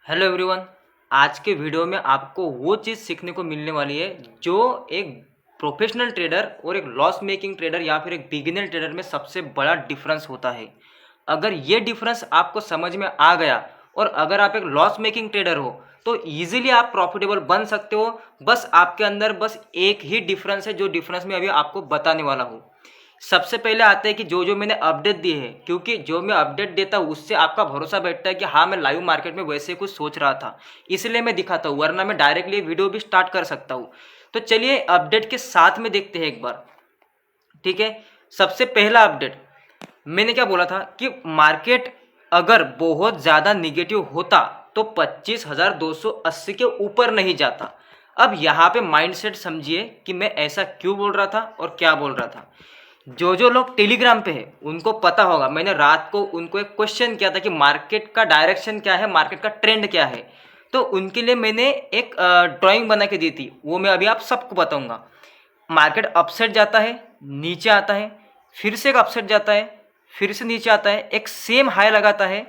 Hello everyone. आज के video में आपको वो चीज़ सीखने को मिलने वाली है जो एक प्रोफेशनल ट्रेडर और एक लॉस मेकिंग ट्रेडर या फिर एक बिगिनर ट्रेडर में सबसे बड़ा डिफरेंस होता है। अगर ये डिफरेंस आपको समझ में आ गया और अगर आप एक लॉस मेकिंग ट्रेडर हो तो इजीली आप प्रॉफिटेबल बन सकते हो। बस आपके अंदर बस एक ही डिफरेंस है, जो डिफरेंस मैं अभी आपको बताने वाला हूँ। सबसे पहले आते हैं कि जो मैंने अपडेट दिए हैं, क्योंकि जो मैं अपडेट देता हूँ उससे आपका भरोसा बैठता है कि हाँ, मैं लाइव मार्केट में वैसे कुछ सोच रहा था, इसलिए मैं दिखाता हूँ, वरना मैं डायरेक्टली वीडियो भी स्टार्ट कर सकता हूँ। तो चलिए अपडेट के साथ में देखते हैं एक बार। ठीक है, सबसे पहला अपडेट मैंने क्या बोला था कि मार्केट अगर बहुत ज़्यादा निगेटिव होता तो 25,280 के ऊपर नहीं जाता। अब यहाँ पे माइंडसेट समझिए कि मैं ऐसा क्यों बोल रहा था और क्या बोल रहा था। जो लोग टेलीग्राम पे है उनको पता होगा, मैंने रात को उनको एक क्वेश्चन किया था कि मार्केट का डायरेक्शन क्या है, मार्केट का ट्रेंड क्या है। तो उनके लिए मैंने एक ड्राइंग बना के दी थी, वो मैं अभी आप सबको बताऊंगा। मार्केट अपसाइड जाता है, नीचे आता है, फिर से एक अपसाइड जाता है, फिर से नीचे आता है, एक सेम हाई लगाता है,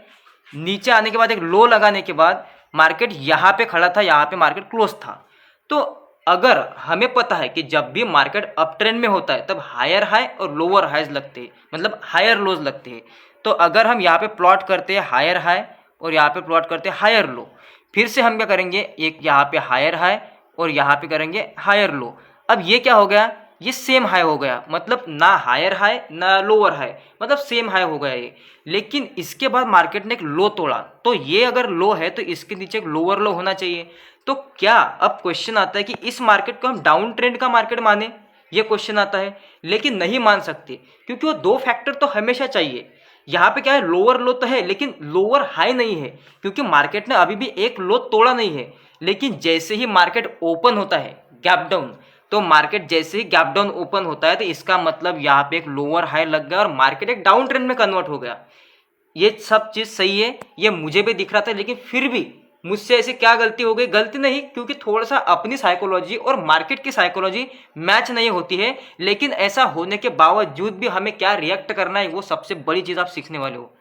नीचे आने के बाद एक लो लगाने के बाद मार्केट यहाँ पे खड़ा था, यहाँ पे मार्केट क्लोज था। तो अगर हमें पता है कि जब भी मार्केट अप ट्रेंड में होता है तब हायर हाई और लोअर हाइज लगते हैं, मतलब हायर लोज लगते हैं। तो अगर हम यहाँ पे प्लॉट करते हैं हायर हाई और यहाँ पे प्लॉट करते हैं हायर लो, फिर से हम क्या करेंगे, एक यहाँ पे हायर हाई और यहाँ पे करेंगे हायर लो। अब ये क्या हो गया, ये सेम हाई हो गया, मतलब ना हायर हाई ना लोअर हाई, मतलब सेम हाई हो गया ये। लेकिन इसके बाद मार्केट ने एक लो तोड़ा, तो ये अगर लो है तो इसके नीचे एक लोअर लो होना चाहिए। तो क्या अब क्वेश्चन आता है कि इस मार्केट को हम डाउन ट्रेंड का मार्केट माने, ये क्वेश्चन आता है। लेकिन नहीं मान सकते, क्योंकि वो दो फैक्टर तो हमेशा चाहिए। यहाँ पे क्या है, लोअर लो तो है लेकिन लोअर हाई नहीं है, क्योंकि मार्केट ने अभी भी एक लो तोड़ा नहीं है। लेकिन जैसे ही मार्केट ओपन होता है गैप डाउन, तो मार्केट जैसे ही गैप डाउन ओपन होता है तो इसका मतलब यहाँ पे एक लोअर हाई लग गया और मार्केट एक डाउन ट्रेंड में कन्वर्ट हो गया। ये सब चीज़ सही है, ये मुझे भी दिख रहा था, लेकिन फिर भी मुझसे ऐसी क्या गलती हो गई, गलती नहीं, क्योंकि थोड़ा सा अपनी साइकोलॉजी और मार्केट की साइकोलॉजी मैच नहीं होती है। लेकिन ऐसा होने के बावजूद भी हमें क्या रिएक्ट करना है, वो सबसे बड़ी चीज़ आप सीखने वाले हो।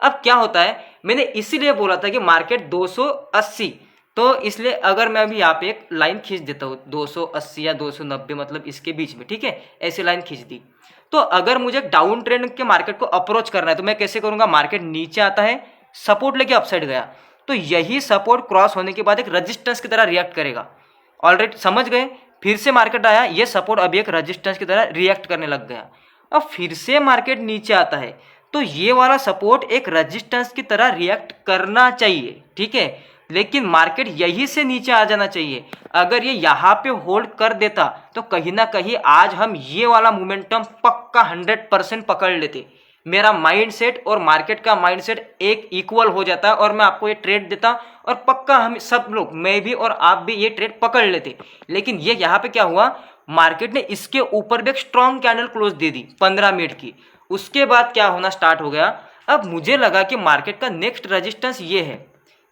अब क्या होता है, मैंने इसीलिए बोला था कि मार्केट 280, तो इसलिए अगर मैं अभी यहाँ पे एक लाइन खींच देता हूँ 280 या 290, मतलब इसके बीच में, ठीक है, ऐसी लाइन खींच दी। तो अगर मुझे डाउन ट्रेंड के मार्केट को अप्रोच करना है तो मैं कैसे करूंगा, मार्केट नीचे आता है, सपोर्ट लेके अपसाइड गया, तो यही सपोर्ट क्रॉस होने के बाद एक रेजिस्टेंस की तरह रिएक्ट करेगा। ऑलरेडी समझ गए, फिर से मार्केट आया, ये सपोर्ट अभी एक रेजिस्टेंस की तरह रिएक्ट करने लग गया। अब फिर से मार्केट नीचे आता है, तो ये वाला सपोर्ट एक रेजिस्टेंस की तरह रिएक्ट करना चाहिए, ठीक है। लेकिन मार्केट यही से नीचे आ जाना चाहिए। अगर ये यहाँ पे होल्ड कर देता तो कहीं ना कहीं आज हम ये वाला मोमेंटम पक्का 100% पकड़ लेते। मेरा माइंडसेट और मार्केट का माइंडसेट एक इक्वल हो जाता और मैं आपको ये ट्रेड देता और पक्का हम सब लोग, मैं भी और आप भी, ये ट्रेड पकड़ लेते। लेकिन ये यहाँ पे क्या हुआ, मार्केट ने इसके ऊपर भी एक स्ट्रॉन्ग कैंडल क्लोज दे दी 15 मिनट की। उसके बाद क्या होना स्टार्ट हो गया, अब मुझे लगा कि मार्केट का नेक्स्ट रेजिस्टेंस ये है,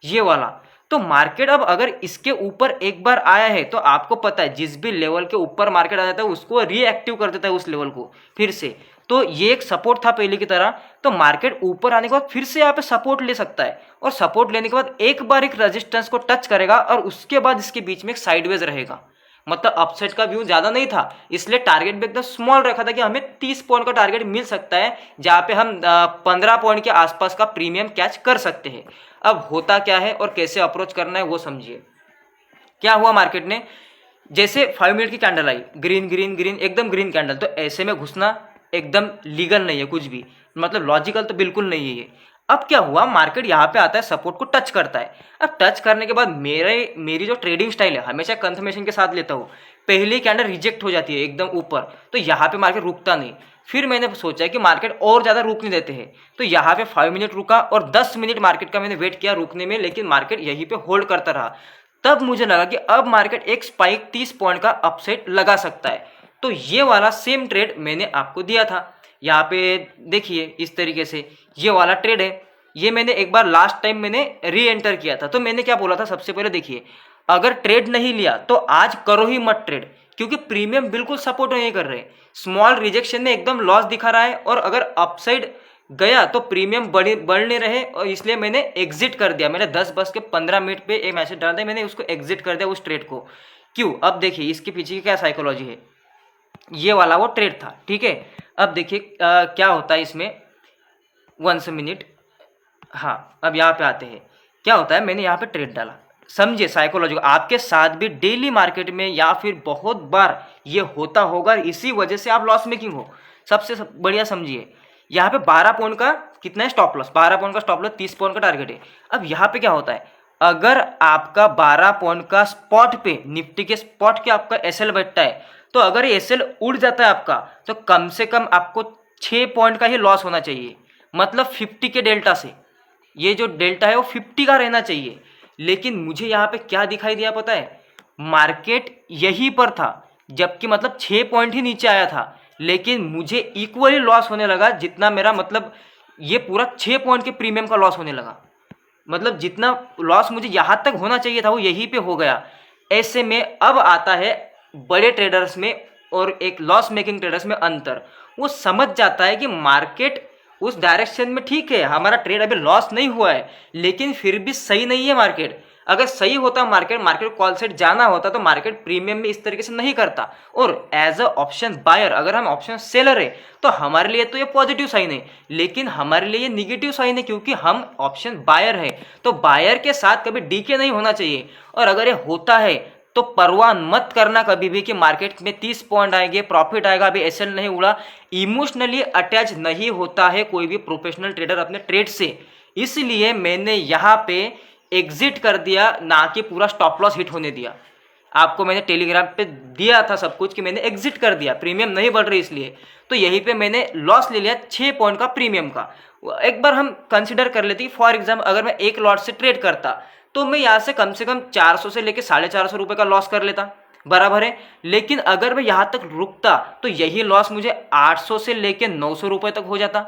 ये वाला। तो मार्केट अब अगर इसके ऊपर एक बार आया है तो आपको पता है जिस भी लेवल के ऊपर मार्केट आ जाता है उसको रीएक्टिव कर देता है उस लेवल को फिर से। तो ये एक सपोर्ट था पहले की तरह, तो मार्केट ऊपर आने के बाद फिर से यहाँ पे सपोर्ट ले सकता है और सपोर्ट लेने के बाद एक बार एक रेजिस्टेंस को टच करेगा और उसके बाद इसके बीच में एक साइडवेज रहेगा। मतलब अपसाइड का व्यू ज़्यादा नहीं था, इसलिए टारगेट भी एकदम स्मॉल रखा था कि हमें 30 पॉइंट का टारगेट मिल सकता है, जहाँ पे हम 15 पॉइंट के आसपास का प्रीमियम कैच कर सकते हैं। अब होता क्या है और कैसे अप्रोच करना है वो समझिए। क्या हुआ, मार्केट ने जैसे 5 मिनट की कैंडल आई, ग्रीन ग्रीन ग्रीन, एकदम ग्रीन कैंडल, तो ऐसे में घुसना एकदम लीगल नहीं है कुछ भी, मतलब लॉजिकल तो बिल्कुल नहीं है ये। अब क्या हुआ, मार्केट यहाँ पे आता है, सपोर्ट को टच करता है। अब टच करने के बाद मेरी जो ट्रेडिंग स्टाइल है, हमेशा कंफर्मेशन के साथ लेता हूँ। पहली कैंडल रिजेक्ट हो जाती है एकदम ऊपर, तो यहाँ पे मार्केट रुकता नहीं। फिर मैंने सोचा कि मार्केट और ज़्यादा रुकने देते हैं, तो यहाँ पे 5 मिनट रुका और 10 मिनट मार्केट का मैंने वेट किया रुकने में, लेकिन मार्केट यहीं पे होल्ड करता रहा। तब मुझे लगा कि अब मार्केट एक स्पाइक 30 पॉइंट का अपसाइड लगा सकता है। तो ये वाला सेम ट्रेड मैंने आपको दिया था। यहाँ पे देखिए इस तरीके से ये वाला ट्रेड है, ये मैंने एक बार लास्ट टाइम मैंने री एंटर किया था। तो मैंने क्या बोला था, सबसे पहले देखिए, अगर ट्रेड नहीं लिया तो आज करो ही मत ट्रेड, क्योंकि प्रीमियम बिल्कुल सपोर्ट नहीं कर रहे। स्मॉल रिजेक्शन में एकदम लॉस दिखा रहा है और अगर अपसाइड गया तो प्रीमियम बढ़ नहीं रहे और इसलिए मैंने एग्जिट कर दिया। मैंने 10:15 पे एक मैसेज डाल दिया, मैंने उसको एग्जिट कर दिया उस ट्रेड को। क्यों? अब देखिए इसके पीछे की क्या साइकोलॉजी है। ये वाला वो ट्रेड था, ठीक है। अब देखिए क्या होता है इसमें, 1 मिनट। हाँ, अब यहाँ पे आते हैं। क्या होता है, मैंने यहाँ पे ट्रेड डाला, समझिए साइकोलॉजी। आपके साथ भी डेली मार्केट में या फिर बहुत बार ये होता होगा, इसी वजह से आप लॉस मेकिंग हो। सबसे बढ़िया समझिए, यहाँ पे 12 पॉइंट का कितना है स्टॉप लॉस, 12 पॉइंट का स्टॉप लॉस, 30 पॉइंट का टारगेट है। अब यहाँ पे क्या होता है, अगर आपका 12 पॉइंट का स्पॉट पे, निफ्टी के स्पॉट के आपका एसएल बैठता है, तो अगर ये एसएल उड़ जाता है आपका, तो कम से कम आपको 6 पॉइंट का ही लॉस होना चाहिए। मतलब 50 के डेल्टा से, ये जो डेल्टा है वो 50 का रहना चाहिए। लेकिन मुझे यहाँ पे क्या दिखाई दिया पता है, मार्केट यहीं पर था, जबकि मतलब 6 पॉइंट ही नीचे आया था, लेकिन मुझे इक्वली लॉस होने लगा जितना मेरा, मतलब ये पूरा 6 पॉइंट के प्रीमियम का लॉस होने लगा। मतलब जितना लॉस मुझे यहाँ तक होना चाहिए था वो यहीं पे हो गया। ऐसे में अब आता है बड़े ट्रेडर्स में और एक लॉस मेकिंग ट्रेडर्स में अंतर। वो समझ जाता है कि मार्केट उस डायरेक्शन में ठीक है, हमारा ट्रेड अभी लॉस नहीं हुआ है, लेकिन फिर भी सही नहीं है मार्केट। अगर सही होता मार्केट कॉल सेट जाना होता तो मार्केट प्रीमियम में इस तरीके से नहीं करता। और एज अ ऑप्शन बायर अगर हम ऑप्शन सेलर है तो हमारे लिए तो ये पॉजिटिव साइन है, लेकिन हमारे लिए ये निगेटिव साइन है, क्योंकि हम ऑप्शन बायर है। तो बायर के साथ कभी डीके नहीं होना चाहिए। और अगर ये होता है तो परवाह मत करना कभी भी कि मार्केट में 30 पॉइंट आएंगे, प्रॉफिट आएगा, अभी एसएल नहीं उड़ा। इमोशनली अटैच नहीं होता है कोई भी प्रोफेशनल ट्रेडर अपने ट्रेड से। इसलिए मैंने यहाँ पे एग्जिट कर दिया, ना कि पूरा स्टॉप लॉस हिट होने दिया। आपको मैंने टेलीग्राम पे दिया था सब कुछ कि मैंने एग्जिट कर दिया, प्रीमियम नहीं बढ़ रही इसलिए। तो यहीं पे मैंने लॉस ले लिया 6 पॉइंट का प्रीमियम का। एक बार हम कंसिडर कर लेते फॉर एग्जाम्पल, अगर मैं एक लॉट से ट्रेड करता तो मैं यहाँ से कम 400 से लेकर 450 रुपये का लॉस कर लेता, बराबर है। लेकिन अगर मैं यहाँ तक रुकता तो यही लॉस मुझे 800 से लेकर 900 रुपये तक हो जाता,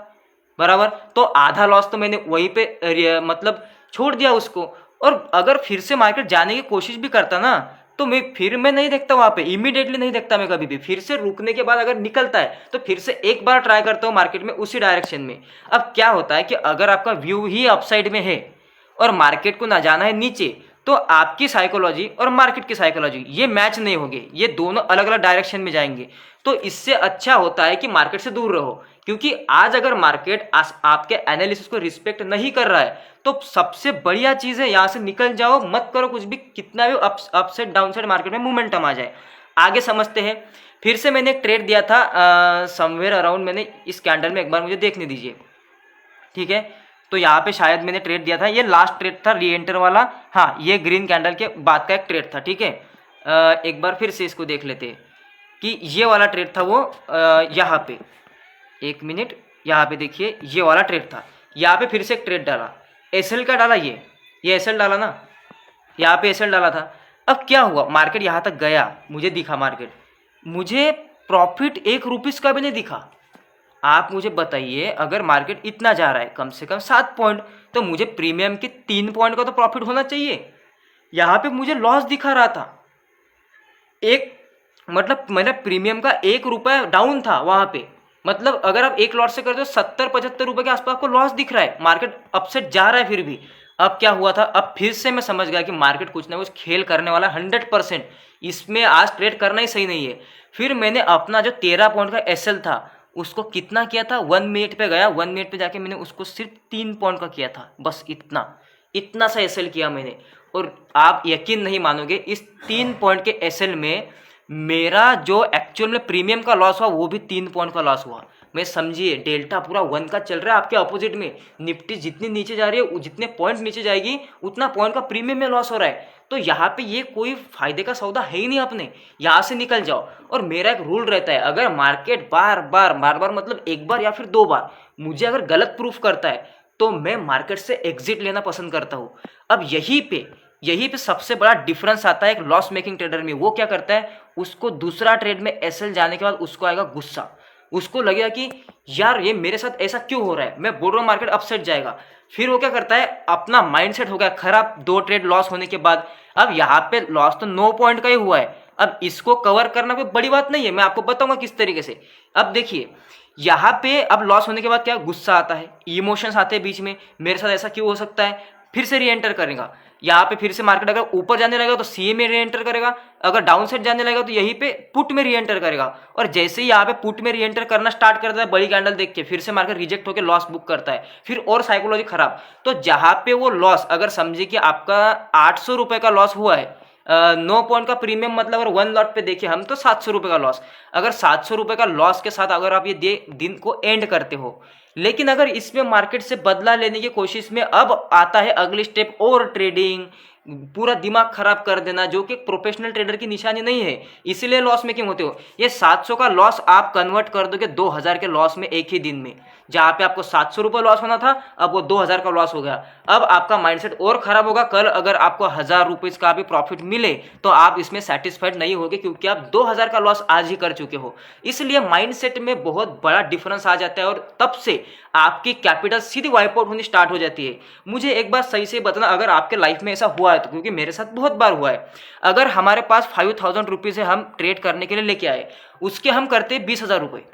बराबर। तो आधा लॉस तो मैंने वहीं पे मतलब छोड़ दिया उसको। और अगर फिर से मार्केट जाने की कोशिश भी करता ना, तो मैं नहीं देखता वहाँ पे, इमीडिएटली नहीं देखता मैं कभी भी। फिर से रुकने के बाद अगर निकलता है तो फिर से एक बार ट्राई करता हूँ मार्केट में उसी डायरेक्शन में। अब क्या होता है कि अगर आपका व्यू ही अपसाइड में है और मार्केट को ना जाना है नीचे, तो आपकी साइकोलॉजी और मार्केट की साइकोलॉजी ये मैच नहीं होंगे, ये दोनों अलग अलग डायरेक्शन में जाएंगे। तो इससे अच्छा होता है कि मार्केट से दूर रहो, क्योंकि आज अगर मार्केट आपके एनालिसिस को रिस्पेक्ट नहीं कर रहा है तो सबसे बढ़िया चीज़ है यहाँ से निकल जाओ, मत करो कुछ भी, कितना भी अपसाइड डाउनसाइड मार्केट में मोमेंटम आ जाए। आगे समझते हैं। फिर से मैंने एक ट्रेड दिया था समवेयर अराउंड, मैंने इस कैंडल में एक बार मुझे देखने दीजिए, ठीक है। तो यहाँ पे शायद मैंने ट्रेड दिया था, ये लास्ट ट्रेड था री एंटर वाला। हाँ, ये ग्रीन कैंडल के बाद का एक ट्रेड था, ठीक है। एक बार फिर से इसको देख लेते हैं कि ये वाला ट्रेड था वो यहाँ पे, एक मिनट, यहाँ पे देखिए ये वाला ट्रेड था। यहाँ पे फिर से एक ट्रेड डाला, एसएल का डाला, ये एसएल डाला ना, यहाँ पे एसएल डाला था। अब क्या हुआ, मार्केट यहाँ तक गया, मुझे दिखा मार्केट, मुझे प्रॉफिट 1 रुपीज़ का भी नहीं दिखा। आप मुझे बताइए, अगर मार्केट इतना जा रहा है कम से कम 7 पॉइंट, तो मुझे प्रीमियम के 3 पॉइंट का तो प्रॉफिट होना चाहिए। यहाँ पे मुझे लॉस दिखा रहा था, एक मतलब मेरा प्रीमियम का 1 रुपया डाउन था वहाँ पे। मतलब अगर आप एक लॉट से करते हो 70-75 रुपये के आसपास आपको लॉस दिख रहा है, मार्केट अपसेट जा रहा है फिर भी। अब क्या हुआ था, अब फिर से मैं समझ गया कि मार्केट कुछ ना कुछ खेल करने वाला 100%, इसमें आज ट्रेड करना ही सही नहीं है। फिर मैंने अपना जो 13 पॉइंट का एसएल था उसको कितना किया था, 1 मिनट पे गया, 1 मिनट पे जाके मैंने उसको सिर्फ 3 पॉइंट का किया था, बस इतना सा एसएल किया मैंने। और आप यकीन नहीं मानोगे, इस 3 पॉइंट के एसएल में मेरा जो एक्चुअल में प्रीमियम का लॉस हुआ वो भी 3 पॉइंट का लॉस हुआ। मैं समझिए डेल्टा पूरा 1 का चल रहा है आपके अपोजिट में। निफ्टी जितनी नीचे जा रही है, जितने पॉइंट नीचे जाएगी उतना पॉइंट का प्रीमियम में लॉस हो रहा है। तो यहाँ पे ये कोई फायदे का सौदा है ही नहीं, अपने यहाँ से निकल जाओ। और मेरा एक रूल रहता है, अगर मार्केट बार बार मतलब एक बार या फिर 2 बार मुझे अगर गलत प्रूफ करता है तो मैं मार्केट से एग्जिट लेना पसंद करता हूँ। अब यहीं पे सबसे बड़ा डिफरेंस आता है एक लॉस मेकिंग ट्रेडर में। वो क्या करता है, उसको दूसरा ट्रेड में एसएल जाने के बाद उसको आएगा गुस्सा, उसको लगेगा कि यार ये मेरे साथ ऐसा क्यों हो रहा है, मैं बोल रहा हूँ मार्केट अपसेट जाएगा। फिर वो क्या करता है, अपना माइंडसेट हो गया खराब 2 ट्रेड लॉस होने के बाद। अब यहाँ पे लॉस तो 9 पॉइंट का ही हुआ है, अब इसको कवर करना कोई बड़ी बात नहीं है, मैं आपको बताऊंगा किस तरीके से। अब देखिए यहाँ पे अब लॉस होने के बाद क्या गुस्सा आता है, इमोशंस आते हैं बीच में, मेरे साथ ऐसा क्यों हो सकता है, फिर से री एंटर करेगा। यहाँ पे फिर से मार्केट अगर ऊपर जाने लगेगा तो सीए में री एंटर करेगा, अगर डाउन साइड जाने लगेगा तो यहीं पे पुट में री एंटर करेगा। और जैसे ही यहाँ पे पुट में री एंटर करना स्टार्ट करता है बड़ी कैंडल देख के, फिर से मार्केट रिजेक्ट होकर लॉस बुक करता है, फिर और साइकोलॉजी खराब। तो जहाँ पे वो लॉस, अगर समझे कि आपका 800 रुपये का लॉस हुआ है, 9 पॉइंट का प्रीमियम, मतलब अगर 1 लॉट पे देखिए हम तो 700 रुपये का लॉस। अगर 700 रुपये का लॉस के साथ अगर आप ये दिन को एंड करते हो, लेकिन अगर इसमें मार्केट से बदला लेने की कोशिश में अब आता है अगली स्टेप और ट्रेडिंग, पूरा दिमाग खराब कर देना, जो कि प्रोफेशनल ट्रेडर की निशानी नहीं है, इसलिए लॉस मेकिंग होते हो। ये 700 का लॉस आप कन्वर्ट कर दोगे 2000 के लॉस में एक ही दिन में। जहाँ पे आपको 700 रुपये लॉस होना था, अब वो 2000 का लॉस हो गया। अब आपका माइंडसेट और खराब होगा। कल अगर आपको 1000 रुपीज़ का भी प्रॉफिट मिले तो आप इसमें सेटिस्फाइड नहीं होगे, क्योंकि आप 2000 का लॉस आज ही कर चुके हो। इसलिए माइंडसेट में बहुत बड़ा डिफरेंस आ जाता है, और तब से आपकी कैपिटल सीधी वाइप आउट होनी स्टार्ट हो जाती है। मुझे एक बार सही से बताना, अगर आपके लाइफ में ऐसा हुआ है तो, क्योंकि मेरे साथ बहुत बार हुआ है। अगर हमारे पास 5000 रुपीज़ है, हम ट्रेड करने के लिए लेके आए, उसके हम करते 20,000 रुपये,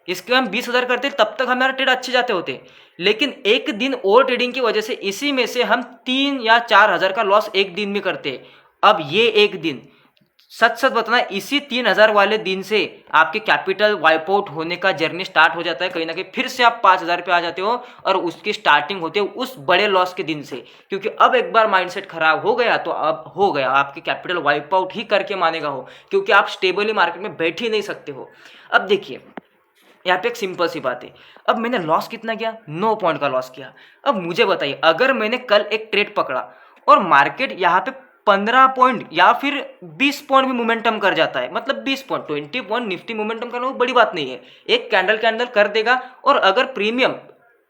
इसके हम 20,000 करते, तब तक हमारे ट्रेड अच्छे जाते होते। लेकिन एक दिन और ट्रेडिंग की वजह से इसी में से हम 3 या 4,000 का लॉस एक दिन में करते। अब ये एक दिन, सच सच बताना, इसी 3,000 वाले दिन से आपके कैपिटल वाइप आउट होने का जर्नी स्टार्ट हो जाता है। कहीं ना कहीं फिर से आप 5,000 पे आ जाते हो, और उसकी स्टार्टिंग होती है उस बड़े लॉस के दिन से। क्योंकि अब एक बार माइंडसेट खराब हो गया तो अब हो गया, आपके कैपिटल वाइप आउट ही करके मानेगा हो, क्योंकि आप स्टेबली मार्केट में बैठ ही नहीं सकते हो। अब देखिए यहाँ पे एक सिंपल सी बात है, अब मैंने लॉस कितना किया, 9 पॉइंट का लॉस किया। अब मुझे बताइए, अगर मैंने कल एक ट्रेड पकड़ा और मार्केट यहाँ पे 15 पॉइंट या फिर 20 पॉइंट भी मोमेंटम कर जाता है, मतलब 20 पॉइंट 20 पॉइंट निफ्टी मोमेंटम करना वो बड़ी बात नहीं है, एक कैंडल कैंडल कर देगा। और अगर प्रीमियम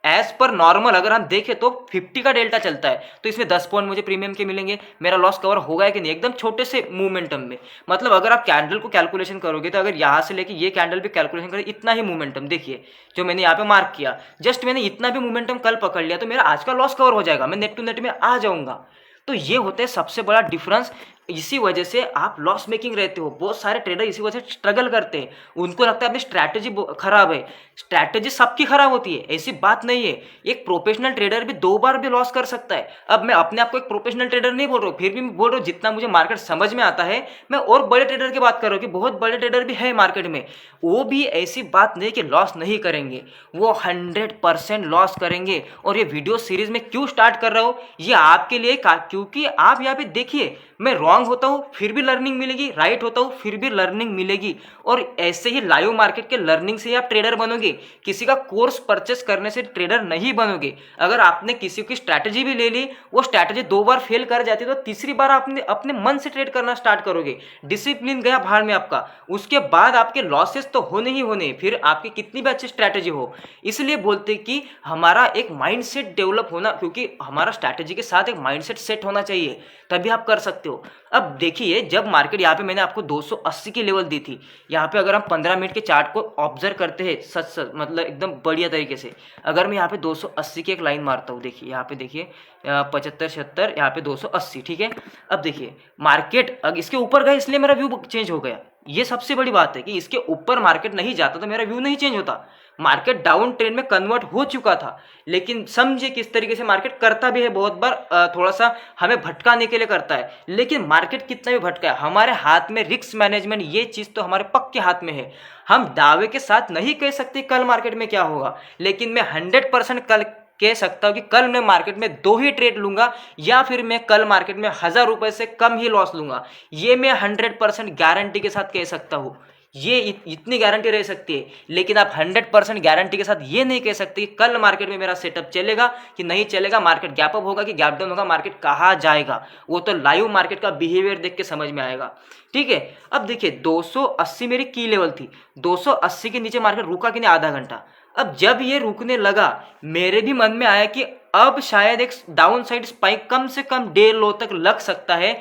एज पर नॉर्मल अगर हम देखें तो 50 का डेल्टा चलता है, तो इसमें 10 पॉइंट मुझे प्रीमियम के मिलेंगे, मेरा लॉस कवर होगा कि नहीं, एकदम छोटे से मोमेंटम में। मतलब अगर आप कैंडल को कैलकुलेशन करोगे तो अगर यहाँ से लेके ये कैंडल भी कैलकुलेशन करें, इतना ही मोमेंटम देखिए जो मैंने यहाँ पे मार्क किया, जस्ट मैंने इतना भी मोमेंटम कल पकड़ लिया तो मेरा आज का लॉस कवर हो जाएगा, मैं नेट टू नेट में आ जाऊंगा। तो ये होता है सबसे बड़ा डिफरेंस। इसी वजह से आप लॉस मेकिंग रहते हो। बहुत सारे ट्रेडर इसी वजह से स्ट्रगल करते हैं, उनको लगता है अपनी स्ट्रैटेजी खराब है। स्ट्रैटेजी सबकी खराब होती है, ऐसी बात नहीं है। एक प्रोफेशनल ट्रेडर भी 2 बार भी लॉस कर सकता है। अब मैं अपने आप को एक प्रोफेशनल ट्रेडर नहीं बोल रहा हूँ, फिर भी मैं बोल रहा हूँ जितना मुझे मार्केट समझ में आता है। मैं और बड़े ट्रेडर की बात कर रहा हूँ कि बहुत बड़े ट्रेडर भी है मार्केट में, वो भी ऐसी बात नहीं कि लॉस नहीं करेंगे, वो 100% लॉस करेंगे। और ये वीडियो सीरीज में क्यों स्टार्ट कर रहा हूँ, ये आपके लिए, क्योंकि आप यहाँ पे देखिए, मैं रॉन्ग होता हूँ फिर भी लर्निंग मिलेगी, राइट होता हूँ फिर भी लर्निंग मिलेगी। और ऐसे ही लाइव मार्केट के लर्निंग से ही आप ट्रेडर बनोगे, किसी का कोर्स परचेस करने से ट्रेडर नहीं बनोगे। अगर आपने किसी की स्ट्रैटेजी भी ले ली, वो स्ट्रैटेजी 2 बार फेल कर जाती है, तो तीसरी बार आपने अपने मन से ट्रेड करना स्टार्ट करोगे, डिसिप्लिन गया भाड़ में आपका, उसके बाद आपके लॉसेस तो होने ही होने, फिर आपकी कितनी भी अच्छी स्ट्रैटेजी हो। इसलिए बोलते कि हमारा एक माइंडसेट डेवलप होना, क्योंकि हमारा स्ट्रैटेजी के साथ एक माइंडसेट सेट होना चाहिए, तभी आप कर सकते हो। अब देखिए, जब मार्केट यहाँ पे मैंने आपको 280 की लेवल दी थी, यहाँ पे अगर हम 15 मिनट के चार्ट को ऑब्जर्व करते हैं सच मतलब एकदम बढ़िया तरीके से, अगर मैं यहाँ पे 280 की एक लाइन मारता हूँ, देखिए यहाँ पे देखिए 75 76, यहाँ पे 280, ठीक है। अब देखिए मार्केट अब इसके ऊपर गया, इसलिए मेरा व्यू चेंज हो गया। ये सबसे बड़ी बात है कि इसके ऊपर मार्केट नहीं जाता तो मेरा व्यू नहीं चेंज होता। मार्केट डाउन ट्रेंड में कन्वर्ट हो चुका था, लेकिन समझे किस तरीके से मार्केट करता भी है, बहुत बार थोड़ा सा हमें भटकाने के लिए करता है। लेकिन मार्केट कितना भी भटका है, हमारे हाथ में रिस्क मैनेजमेंट, ये चीज़ तो हमारे पक्के हाथ में है। हम दावे के साथ नहीं कह सकते कल मार्केट में क्या होगा, लेकिन मैं 100% कल कह सकता हूँ कि कल मैं मार्केट में 2 ही ट्रेड लूंगा, या फिर मैं कल मार्केट में 1000 रुपये से कम ही लॉस लूंगा। ये मैं 100% गारंटी के साथ कह सकता हूँ, ये इतनी गारंटी रह सकती है। लेकिन आप 100% गारंटी के साथ ये नहीं कह सकते कि कल मार्केट में मेरा सेटअप चलेगा कि नहीं चलेगा, मार्केट गैप अप होगा कि गैप डाउन होगा, मार्केट कहाँ जाएगा, वो तो लाइव मार्केट का बिहेवियर देख के समझ में आएगा, ठीक है। अब देखिए 280 मेरी की लेवल थी, 280 के नीचे मार्केट रुका कि नहीं आधा घंटा। अब जब ये रुकने लगा, मेरे भी मन में आया कि अब शायद एक डाउन साइड स्पाइक कम से कम 1.5 लो तक लग सकता है।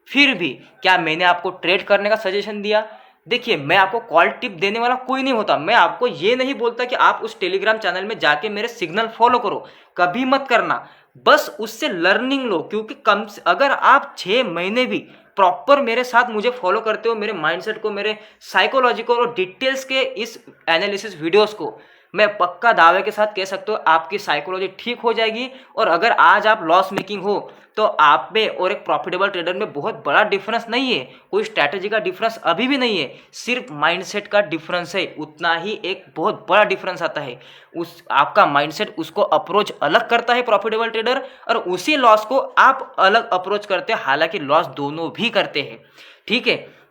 फिर भी क्या मैंने आपको ट्रेड करने का सजेशन दिया? देखिए, मैं आपको कॉल टिप देने वाला कोई नहीं होता। मैं आपको ये नहीं बोलता कि आप उस टेलीग्राम चैनल में जाके मेरे सिग्नल फॉलो करो, कभी मत करना। बस उससे लर्निंग लो, क्योंकि कम से अगर आप 6 महीने भी प्रॉपर मेरे साथ मुझे फॉलो करते हो, मेरे माइंडसेट को, मेरे साइकोलॉजी को और डिटेल्स के इस एनालिसिस वीडियोस को, मैं पक्का दावे के साथ कह सकता हूँ आपकी साइकोलॉजी ठीक हो जाएगी। और अगर आज आप लॉस मेकिंग हो तो आप में और एक प्रॉफिटेबल ट्रेडर में बहुत बड़ा डिफरेंस नहीं है, कोई स्ट्रैटेजी का डिफरेंस अभी भी नहीं है, सिर्फ माइंडसेट का डिफरेंस है। उतना ही एक बहुत बड़ा डिफरेंस आता है, उस आपका माइंडसेट उसको अप्रोच अलग करता है प्रॉफिटेबल ट्रेडर, और उसी लॉस को आप अलग अप्रोच करते हैं, हालांकि लॉस दोनों भी करते हैं। ठीक है,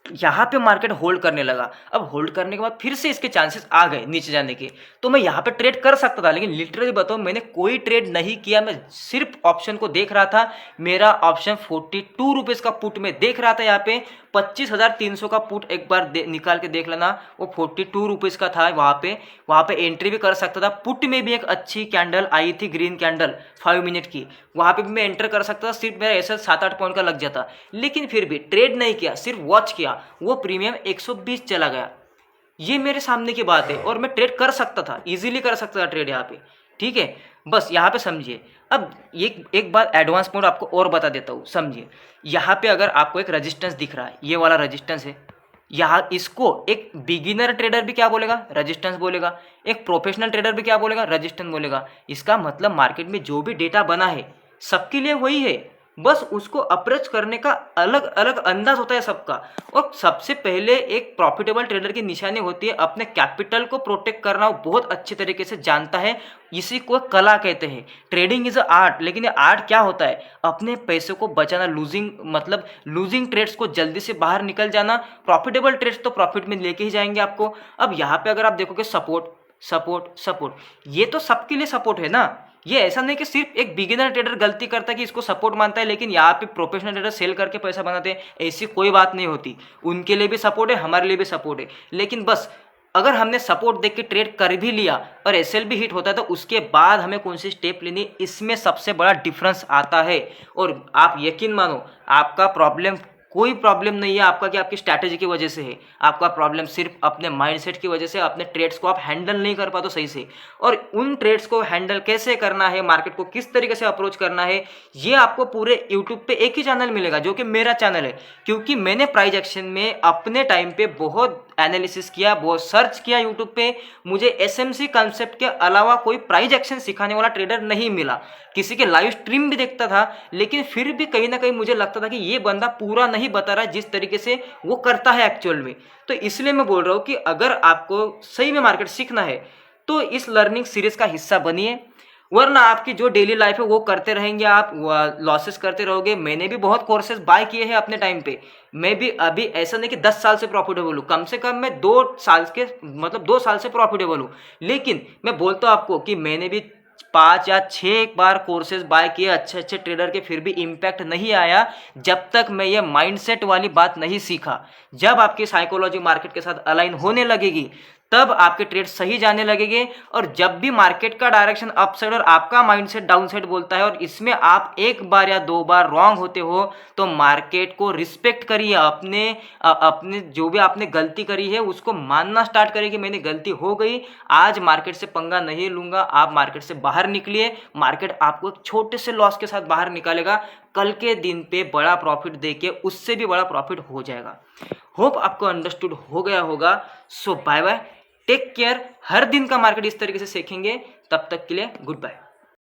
यहाँ पे मार्केट होल्ड करने लगा। अब होल्ड करने के बाद फिर से इसके चांसेस आ गए नीचे जाने के, तो मैं यहाँ पे ट्रेड कर सकता था, लेकिन लिटरली बताऊँ मैंने कोई ट्रेड नहीं किया। मैं सिर्फ ऑप्शन को देख रहा था। मेरा ऑप्शन 42 रुपीज़ का पुट में देख रहा था। यहाँ पे 25,300 का पुट एक बार निकाल के देख लेना, वो 42 रुपीज़ का था। वहाँ पे एंट्री भी कर सकता था। पुट में भी एक अच्छी कैंडल आई थी, ग्रीन कैंडल 5 मिनट की, वहाँ पे भी मैं एंटर कर सकता था। सिर्फ मेरा ऐसा 7-8 पॉइंट का लग जाता, लेकिन फिर भी ट्रेड नहीं किया, सिर्फ वॉच किया। वो प्रीमियम 120 चला गया। ये मेरे सामने की बात है, और मैं ट्रेड कर सकता था, इजीली कर सकता था ट्रेड यहाँ पे। ठीक है, बस यहाँ पे समझिए। अब एक बार एडवांस मोड आपको और बता देता हूँ, समझिए। यहाँ पे अगर आपको एक रेजिस्टेंस दिख रहा है, ये वाला रेजिस्टेंस है, यहाँ इसको एक बिगिनर ट्रेडर भी क्या बोलेगा, रेजिस्टेंस बोलेगा। एक प्रोफेशनल ट्रेडर भी क्या बोलेगा, रेजिस्टेंस बोलेगा। इसका मतलब मार्केट में जो भी डेटा बना है सबके लिए वही है, बस उसको अप्रोच करने का अलग अलग अंदाज होता है सबका। और सबसे पहले एक प्रॉफिटेबल ट्रेडर की निशानी होती है अपने कैपिटल को प्रोटेक्ट करना। वो बहुत अच्छे तरीके से जानता है, इसी को कला कहते हैं। ट्रेडिंग इज अ आर्ट, लेकिन ये आर्ट क्या होता है, अपने पैसे को बचाना, लूजिंग ट्रेड्स को जल्दी से बाहर निकल जाना। प्रॉफिटेबल ट्रेड्स तो प्रॉफिट में लेके ही जाएंगे आपको। अब यहाँ पे अगर आप देखोगे सपोर्ट सपोर्ट सपोर्ट, ये तो सबके लिए सपोर्ट है ना। ये ऐसा नहीं कि सिर्फ एक बिगिनर ट्रेडर गलती करता है कि इसको सपोर्ट मानता है, लेकिन यहाँ पे प्रोफेशनल ट्रेडर सेल करके पैसा बनाते हैं, ऐसी कोई बात नहीं होती। उनके लिए भी सपोर्ट है, हमारे लिए भी सपोर्ट है। लेकिन बस अगर हमने सपोर्ट देख के ट्रेड कर भी लिया और एसएल भी हिट होता है, तो उसके बाद हमें कौन सी स्टेप लेनी, इसमें सबसे बड़ा डिफरेंस आता है। और आप यकीन मानो, आपका प्रॉब्लम कोई प्रॉब्लम नहीं है आपका कि आपकी स्ट्रैटेजी की वजह से है। आपका प्रॉब्लम सिर्फ अपने माइंडसेट की वजह से, अपने ट्रेड्स को आप हैंडल नहीं कर पाते सही से। और उन ट्रेड्स को हैंडल कैसे करना है, मार्केट को किस तरीके से अप्रोच करना है, ये आपको पूरे यूट्यूब पे एक ही चैनल मिलेगा, जो कि मेरा चैनल है। क्योंकि मैंने प्राइस एक्शन में अपने टाइम पे बहुत एनालिसिस किया, बहुत सर्च किया यूट्यूब पे। मुझे एसएमसी कॉन्सेप्ट के अलावा कोई प्राइस एक्शन सिखाने वाला ट्रेडर नहीं मिला। किसी के लाइव स्ट्रीम भी देखता था, लेकिन फिर भी कहीं ना कहीं मुझे लगता था कि ये बंदा पूरा नहीं बता रहा जिस तरीके से वो करता है एक्चुअल में। तो इसलिए मैं बोल रहा हूँ कि अगर आपको सही में मार्केट सीखना है तो इस लर्निंग सीरीज का हिस्सा बनिए, वरना आपकी जो डेली लाइफ है वो करते रहेंगे, आप लॉसेस करते रहोगे। मैंने भी बहुत कोर्सेज बाय किए हैं अपने टाइम पे। मैं भी अभी ऐसा नहीं कि 10 साल से प्रॉफिटेबल हूँ, कम से कम मैं 2 साल से प्रॉफिटेबल हूँ। लेकिन मैं बोलता हूँ आपको कि मैंने भी 5 या 6 बार कोर्सेज बाय किए अच्छे अच्छे ट्रेडर के, फिर भी इम्पैक्ट नहीं आया जब तक मैं ये माइंडसेट वाली बात नहीं सीखा। जब आपकी साइकोलॉजी मार्केट के साथ अलाइन होने लगेगी, तब आपके ट्रेड सही जाने लगेंगे। और जब भी मार्केट का डायरेक्शन अप साइड और आपका माइंडसेट डाउन साइड बोलता है, और इसमें आप 1 बार या 2 बार रॉन्ग होते हो, तो मार्केट को रिस्पेक्ट करिए। अपने जो भी आपने गलती करी है उसको मानना स्टार्ट करिए कि मैंने गलती हो गई, आज मार्केट से पंगा नहीं लूंगा। आप मार्केट से बाहर निकलिए, मार्केट आपको एक छोटे से लॉस के साथ बाहर निकालेगा, कल के दिन पे बड़ा प्रॉफिट देके उससे भी बड़ा प्रॉफिट हो जाएगा। होप आपको अंडरस्टूड हो गया होगा। सो बाय बाय, टेक केयर। हर दिन का मार्केट इस तरीके से सीखेंगे, तब तक के लिए गुड बाय।